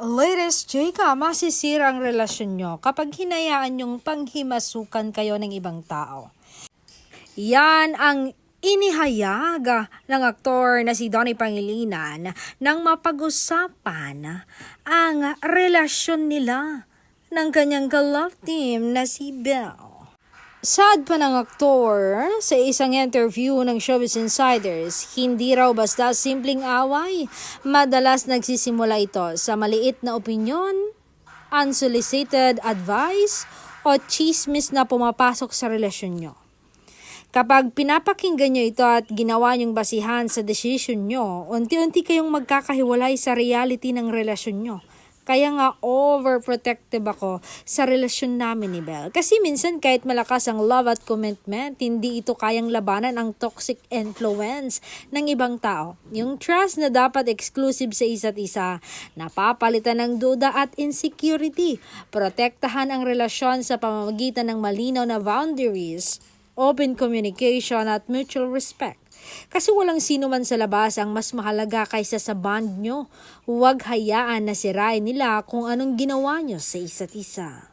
Ladies, chika, masisira ang relasyon nyo kapag hinayaan nyong panghimasukan kayo ng ibang tao. Yan ang inihayag ng aktor na si Donnie Pangilinan nang mapag-usapan ang relasyon nila ng kanyang ka-love team na si Belle. Saad pa ng aktor sa isang interview ng Showbiz Insiders, hindi raw basta simpleng away. Madalas nagsisimula ito sa maliit na opinyon, unsolicited advice, o chismis na pumapasok sa relasyon nyo. Kapag pinapakinggan nyo ito at ginawa nyong basihan sa desisyon nyo, unti-unti kayong magkakahiwalay sa reality ng relasyon nyo. Kaya nga overprotective ako sa relasyon namin ni Belle. Kasi minsan kahit malakas ang love at commitment, hindi ito kayang labanan ang toxic influence ng ibang tao. Yung trust na dapat exclusive sa isa't isa, napapalitan ng duda at insecurity. Protektahan ang relasyon sa pamamagitan ng malinaw na boundaries, open communication at mutual respect. Kasi walang sino man sa labas ang mas mahalaga kaysa sa bond nyo. Huwag hayaan na sirain nila kung anong ginawa nyo sa isa't isa.